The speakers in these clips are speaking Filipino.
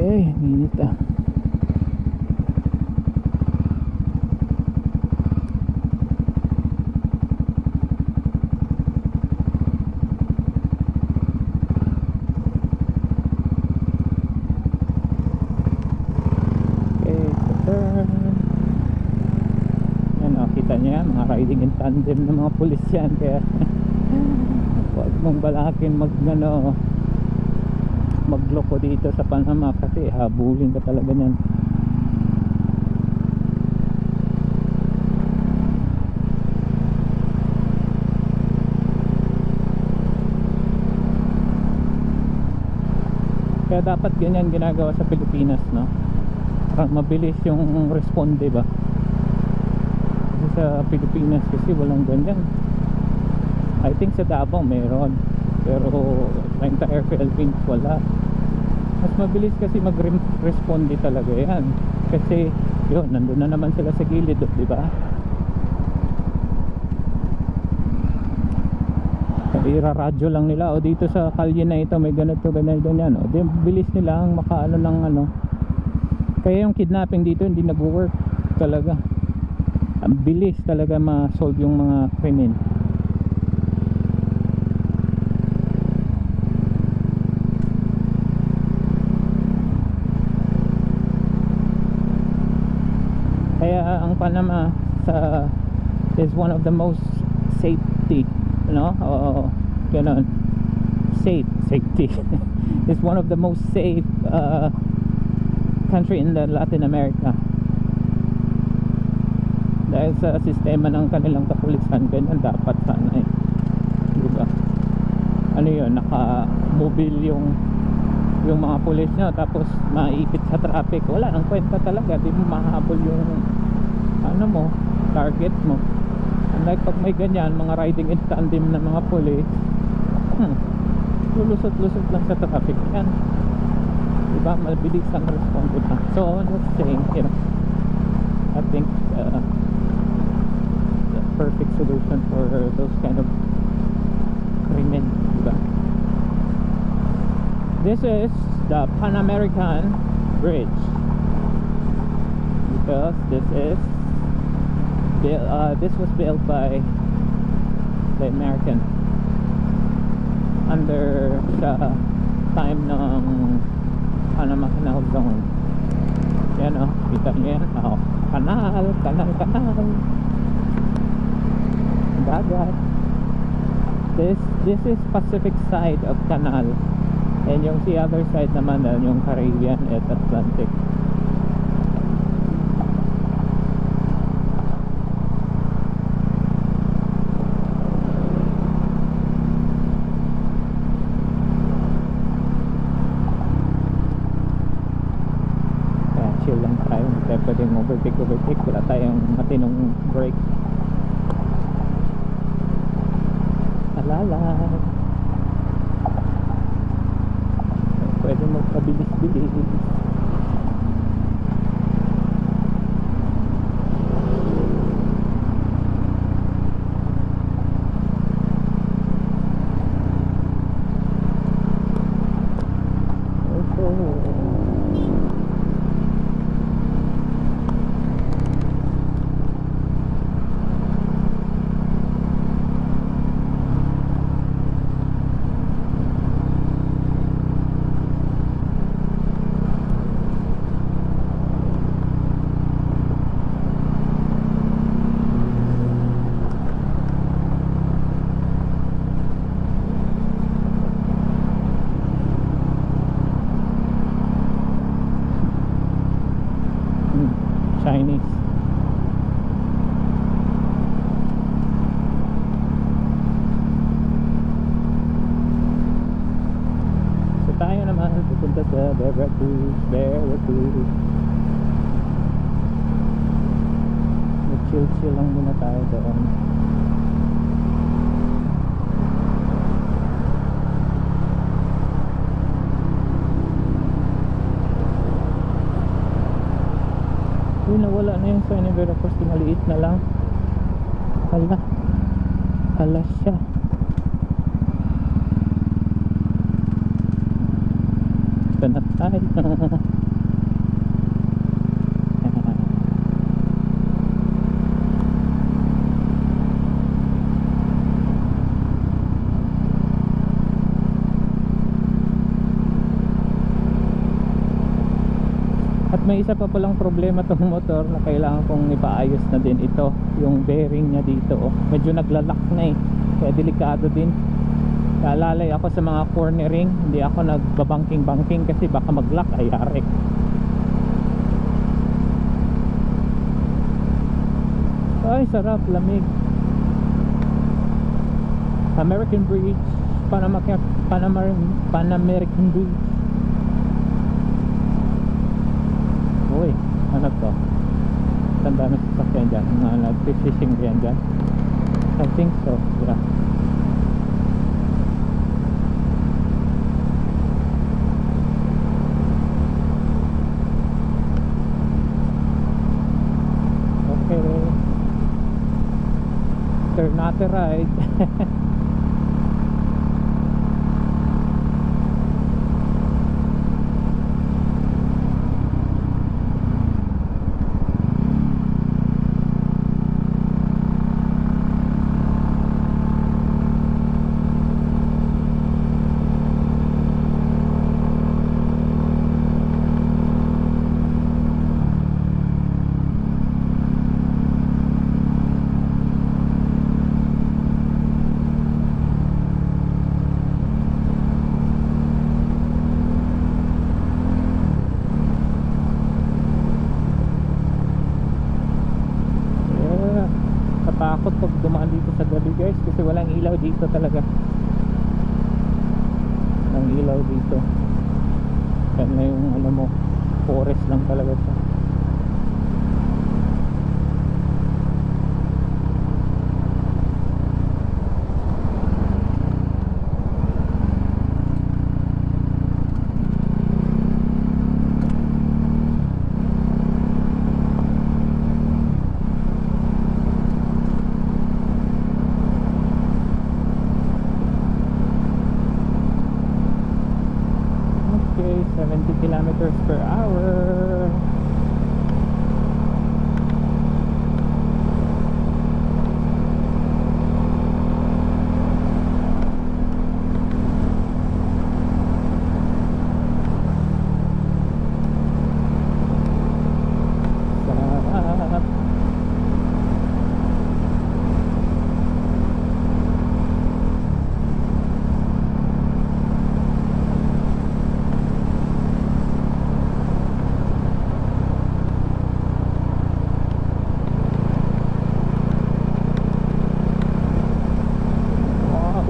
Okay, init ah. Mga riding in tandem ng mga pulis yan, kaya huwag mong balakin magloko dito sa Panama kasi habulin ka talaga niyan. Kaya dapat ganyan ginagawa sa Pilipinas, no? Para mabilis yung responde ba sa Pilipinas, kasi walang ganyan. I think sa Davao meron, pero sa entire Philippines wala. Mas mabilis kasi mag-responde talaga yan, kasi yun, nandun na naman sila sa gilid, di ba? Iraradyo lang nila, o dito sa kalye na ito may ganito ganyan, o di bilis nila ang makaano ng ano. Kaya yung kidnapping dito hindi nag-work talaga. Ang bilis talaga ma-solve yung mga krimen. Kaya ang Panama is one of the most safety, no? Ganon. Safety is one of the most safe country in the Latin America. Dahil sa sistema ng kanilang kapulisan, ganyan dapat sana eh, diba? Ano yun, naka-mobile yung mga pulis nyo, tapos maipit sa traffic, wala nang kwenta talaga, di mo mahabol yung ano mo, target mo. Unlike pag may ganyan, mga riding in tandem na mga pulis, lulusot-lusot lang sa traffic yan, diba? Mabilis ang response pa. So let's say, you know, I think perfect solution for those kind of crimen, diba? This is the Pan American Bridge, because this was built by the American under the time ng Panama Canal Zone. Yan o, kita nyo yan, kanal dagat. This is Pacific side of canal, and yung si other side naman yung Caribbean at Atlantic. Kaya chill lang tayo, hindi tayo pwedeng overtake, wala tayong matinong break. Pwede magpabilis-bilis. Chinese. So tayo naman pupunta sa Veracruz. Chill lang muna tayo doon. Nawala na yung sign ng Veracruz, maliit na lang. Hala siya. Ito na tayo. At may isa pa palang problema tong motor na kailangan kong ipaayos na din ito, yung bearing niya dito. Medyo naglalak na eh, kaya delikado din. Kaalalay ako sa mga cornering, hindi ako nagbabangking-bangking kasi baka mag-lock, ayari. Ay, sarap, lamig. American Bridge, Pan-American Bridge. Uy, ano to? Tanda na sasakyan dyan, mga nag-fishing yan dyan. I think so, yeah. Okay, turn not to right. Takot pag dumaan dito sa gabi guys, kasi walang ilaw dito talaga. Walang ilaw dito. Yan na yung alam mo, forest lang talaga ito. Okay, 70 kilometers per hour. Sarap.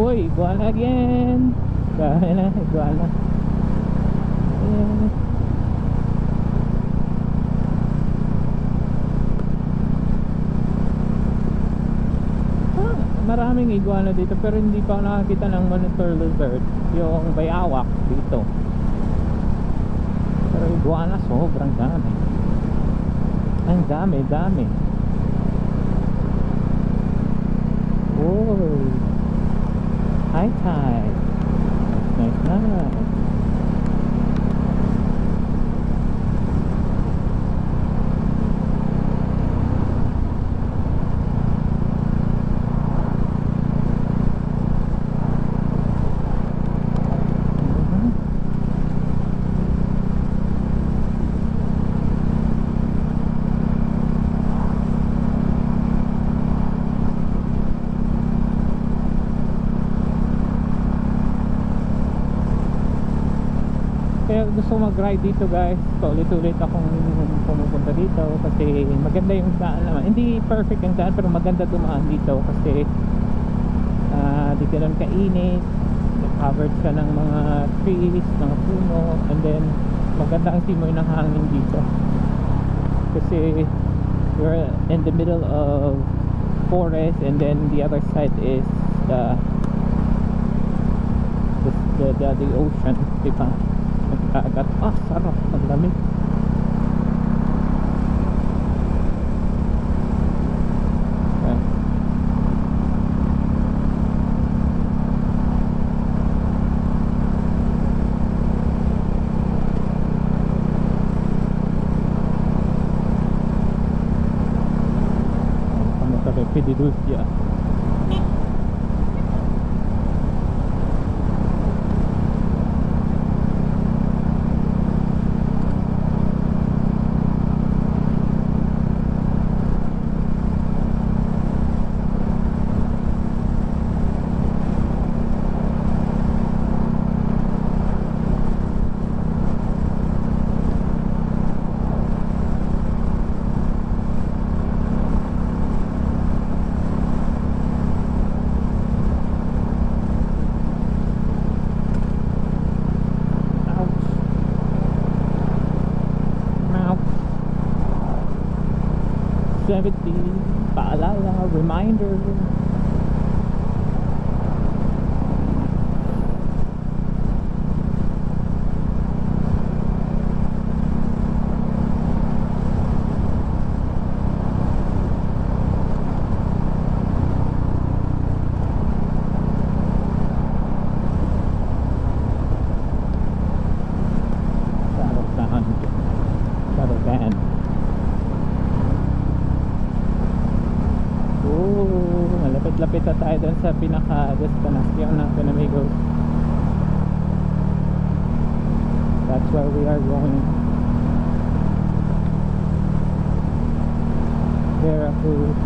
Uy, iguana again. Iguana, iguana. Ayan. Maraming iguana dito pero hindi pa ako nakakita ng monitor lizard, yung bayawak dito. Pero iguana sobrang dami. Ang dami. Uy, high tide. Nice. Kaya gusto mag-ride dito guys, paulit-ulit akong pumupunta dito kasi maganda yung daan naman. Hindi perfect yung daan pero maganda dumaan dito kasi di ganun kainit, covered siya ng mga trees, mga puno, and then maganda ang simoy ng hangin dito kasi you're in the middle of forest and then the other side is the ocean, diba? Nagkagat. Sarap, ang lamig. 70, paalala, reminder. Caravan. Malapit-lapit na tayo dun sa pinaka-destination natin, amigos. That's where we are going. Veracruz.